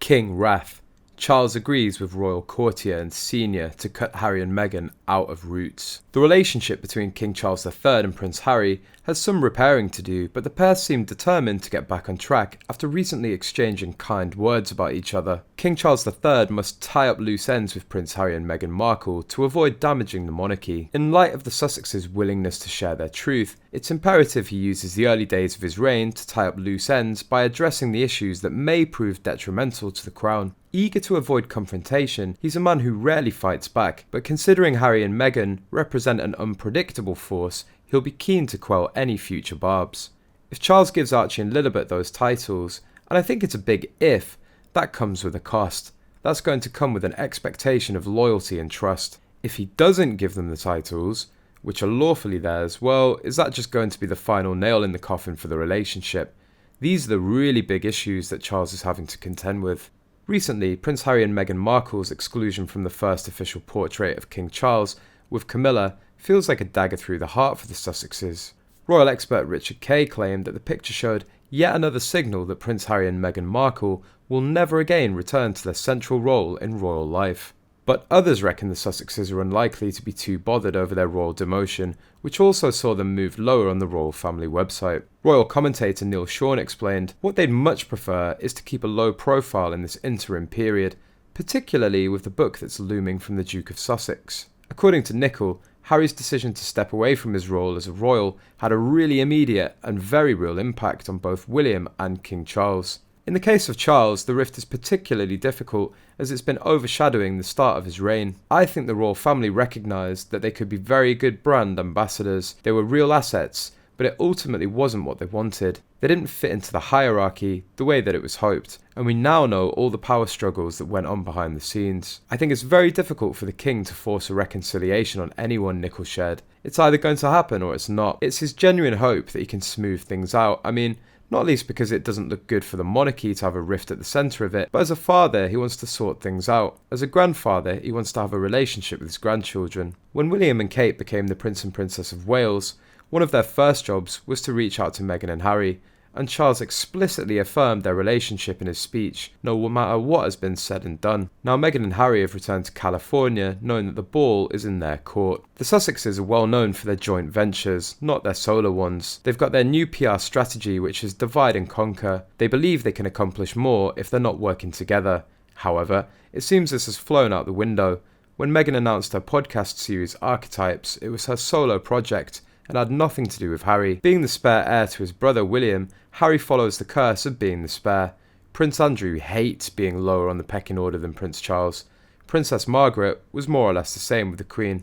King wrath. Charles agrees with royal Courtier and Senior to cut Harry and Meghan out of Roots. The relationship between King Charles III and Prince Harry has some repairing to do, but the pair seem determined to get back on track after recently exchanging kind words about each other. King Charles III must tie up loose ends with Prince Harry and Meghan Markle to avoid damaging the monarchy. In light of the Sussexes' willingness to share their truth, it's imperative he uses the early days of his reign to tie up loose ends by addressing the issues that may prove detrimental to the crown. Eager to avoid confrontation, he's a man who rarely fights back, but considering Harry and Meghan represent an unpredictable force, he'll be keen to quell any future barbs. If Charles gives Archie and Lilibet those titles, and I think it's a big if, that comes with a cost. That's going to come with an expectation of loyalty and trust. If he doesn't give them the titles, which are lawfully theirs, well, is that just going to be the final nail in the coffin for the relationship? These are the really big issues that Charles is having to contend with. Recently, Prince Harry and Meghan Markle's exclusion from the first official portrait of King Charles with Camilla feels like a dagger through the heart for the Sussexes. Royal expert Richard Kay claimed that the picture showed yet another signal that Prince Harry and Meghan Markle will never again return to their central role in royal life. But others reckon the Sussexes are unlikely to be too bothered over their royal demotion, which also saw them move lower on the royal family website. Royal commentator Neil Sean explained, what they'd much prefer is to keep a low profile in this interim period, particularly with the book that's looming from the Duke of Sussex. According to Nicol, Harry's decision to step away from his role as a royal had a really immediate and very real impact on both William and King Charles. In the case of Charles, the rift is particularly difficult as it's been overshadowing the start of his reign. I think the royal family recognised that they could be very good brand ambassadors. They were real assets, but it ultimately wasn't what they wanted. They didn't fit into the hierarchy the way that it was hoped, and we now know all the power struggles that went on behind the scenes. I think it's very difficult for the king to force a reconciliation on anyone, Nicol shared. It's either going to happen or it's not. It's his genuine hope that he can smooth things out. I mean, not least because it doesn't look good for the monarchy to have a rift at the centre of it, but as a father he wants to sort things out. As a grandfather he wants to have a relationship with his grandchildren. When William and Kate became the Prince and Princess of Wales, one of their first jobs was to reach out to Meghan and Harry, and Charles explicitly affirmed their relationship in his speech, no matter what has been said and done. Now Meghan and Harry have returned to California, knowing that the ball is in their court. The Sussexes are well known for their joint ventures, not their solo ones. They've got their new PR strategy, which is divide and conquer. They believe they can accomplish more if they're not working together. However, it seems this has flown out the window. When Meghan announced her podcast series Archetypes, it was her solo project, and had nothing to do with Harry. Being the spare heir to his brother William, Harry follows the curse of being the spare. Prince Andrew hates being lower on the pecking order than Prince Charles. Princess Margaret was more or less the same with the Queen.